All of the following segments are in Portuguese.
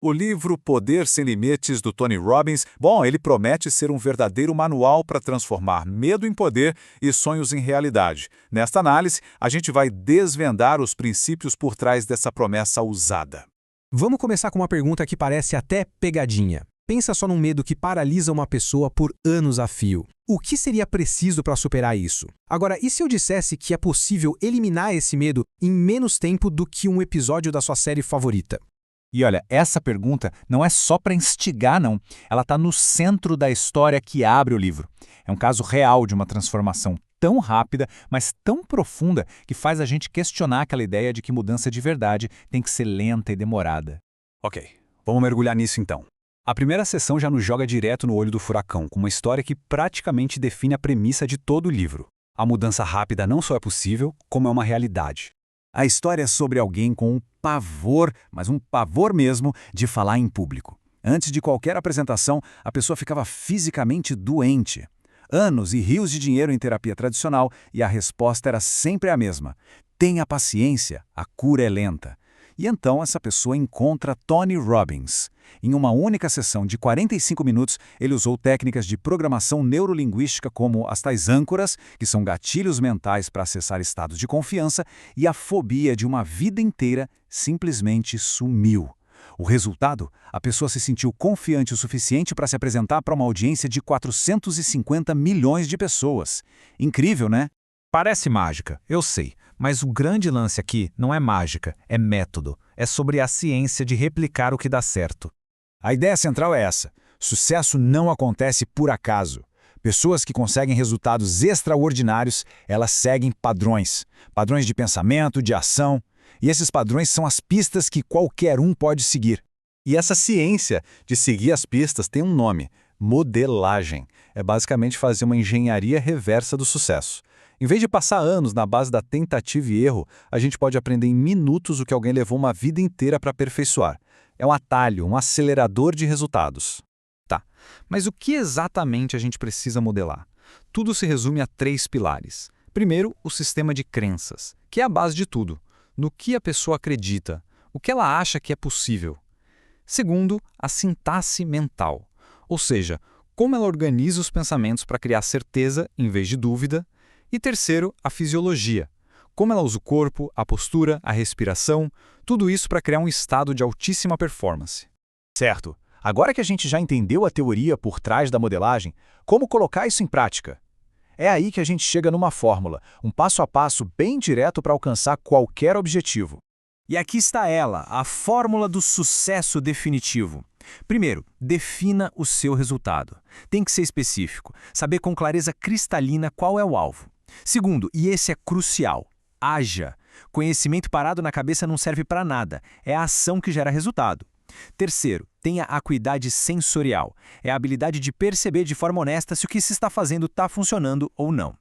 O livro Poder Sem Limites, do Tony Robbins, ele promete ser um verdadeiro manual para transformar medo em poder e sonhos em realidade. Nesta análise, a gente vai desvendar os princípios por trás dessa promessa ousada. Vamos começar com uma pergunta que parece até pegadinha. Pensa só num medo que paralisa uma pessoa por anos a fio. O que seria preciso para superar isso? Agora, e se eu dissesse que é possível eliminar esse medo em menos tempo do que um episódio da sua série favorita? E olha, essa pergunta não é só para instigar, não. Ela está no centro da história que abre o livro. É um caso real de uma transformação tão rápida, mas tão profunda, que faz a gente questionar aquela ideia de que mudança de verdade tem que ser lenta e demorada. Ok, vamos mergulhar nisso então. A primeira sessão já nos joga direto no olho do furacão, com uma história que praticamente define a premissa de todo o livro. A mudança rápida não só é possível, como é uma realidade. A história é sobre alguém com um pavor, mas um pavor mesmo, de falar em público. Antes de qualquer apresentação, a pessoa ficava fisicamente doente. Anos e rios de dinheiro em terapia tradicional e a resposta era sempre a mesma. Tenha paciência, a cura é lenta. E então essa pessoa encontra Tony Robbins. Em uma única sessão de 45 minutos, ele usou técnicas de programação neurolinguística como as tais âncoras, que são gatilhos mentais para acessar estados de confiança, e a fobia de uma vida inteira simplesmente sumiu. O resultado? A pessoa se sentiu confiante o suficiente para se apresentar para uma audiência de 450 milhões de pessoas. Incrível, né? Parece mágica, eu sei, mas o grande lance aqui não é mágica, é método. É sobre a ciência de replicar o que dá certo. A ideia central é essa. Sucesso não acontece por acaso. Pessoas que conseguem resultados extraordinários, elas seguem padrões. Padrões de pensamento, de ação. E esses padrões são as pistas que qualquer um pode seguir. E essa ciência de seguir as pistas tem um nome: modelagem. É basicamente fazer uma engenharia reversa do sucesso. Em vez de passar anos na base da tentativa e erro, a gente pode aprender em minutos o que alguém levou uma vida inteira para aperfeiçoar. É um atalho, um acelerador de resultados. Tá, mas o que exatamente a gente precisa modelar? Tudo se resume a 3 pilares. Primeiro, o sistema de crenças, que é a base de tudo. No que a pessoa acredita, o que ela acha que é possível. Segundo, a sintaxe mental, ou seja, como ela organiza os pensamentos para criar certeza em vez de dúvida. E terceiro, a fisiologia. Como ela usa o corpo, a postura, a respiração, tudo isso para criar um estado de altíssima performance. Certo. Agora que a gente já entendeu a teoria por trás da modelagem, como colocar isso em prática? É aí que a gente chega numa fórmula, um passo a passo bem direto para alcançar qualquer objetivo. E aqui está ela, a fórmula do sucesso definitivo. Primeiro, defina o seu resultado. Tem que ser específico, saber com clareza cristalina qual é o alvo. Segundo, e esse é crucial, haja. Conhecimento parado na cabeça não serve para nada, é a ação que gera resultado. Terceiro, tenha acuidade sensorial, é a habilidade de perceber de forma honesta se o que se está fazendo está funcionando ou não.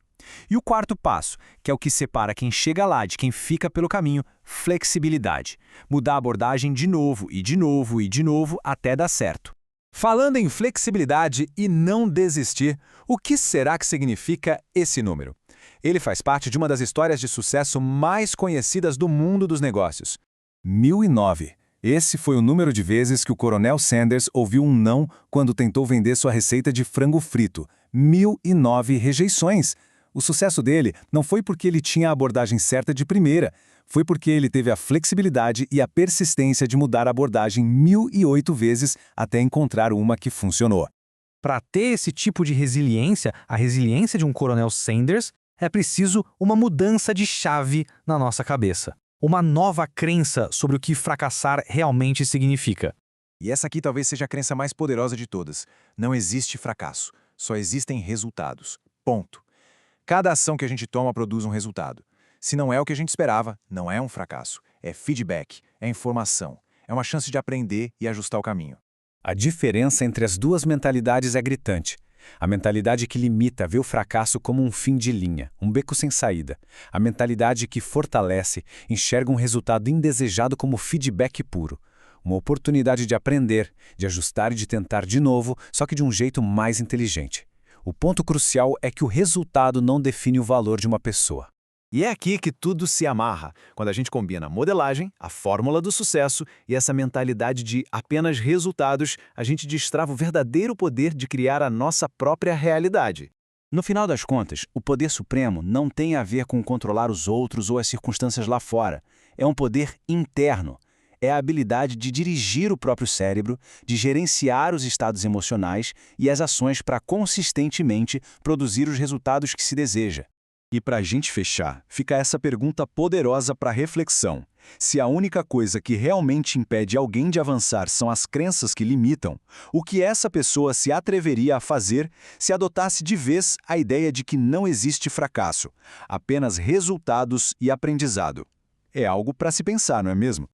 E o quarto passo, que é o que separa quem chega lá de quem fica pelo caminho, flexibilidade. Mudar a abordagem de novo e de novo e de novo até dar certo. Falando em flexibilidade e não desistir, o que será que significa esse número? Ele faz parte de uma das histórias de sucesso mais conhecidas do mundo dos negócios. 1009. Esse foi o número de vezes que o Coronel Sanders ouviu um não quando tentou vender sua receita de frango frito. 1009 rejeições. O sucesso dele não foi porque ele tinha a abordagem certa de primeira, foi porque ele teve a flexibilidade e a persistência de mudar a abordagem 1008 vezes até encontrar uma que funcionou. Para ter esse tipo de resiliência, a resiliência de um Coronel Sanders, é preciso uma mudança de chave na nossa cabeça. Uma nova crença sobre o que fracassar realmente significa. E essa aqui talvez seja a crença mais poderosa de todas. Não existe fracasso, só existem resultados. Ponto. Cada ação que a gente toma produz um resultado. Se não é o que a gente esperava, não é um fracasso. É feedback, é informação, é uma chance de aprender e ajustar o caminho. A diferença entre as duas mentalidades é gritante. A mentalidade que limita vê o fracasso como um fim de linha, um beco sem saída. A mentalidade que fortalece enxerga um resultado indesejado como feedback puro. Uma oportunidade de aprender, de ajustar e de tentar de novo, só que de um jeito mais inteligente. O ponto crucial é que o resultado não define o valor de uma pessoa. E é aqui que tudo se amarra, quando a gente combina a modelagem, a fórmula do sucesso e essa mentalidade de apenas resultados, a gente destrava o verdadeiro poder de criar a nossa própria realidade. No final das contas, o poder supremo não tem a ver com controlar os outros ou as circunstâncias lá fora. É um poder interno. É a habilidade de dirigir o próprio cérebro, de gerenciar os estados emocionais e as ações para consistentemente produzir os resultados que se deseja. E para a gente fechar, fica essa pergunta poderosa para reflexão. Se a única coisa que realmente impede alguém de avançar são as crenças que limitam, o que essa pessoa se atreveria a fazer se adotasse de vez a ideia de que não existe fracasso, apenas resultados e aprendizado? É algo para se pensar, não é mesmo?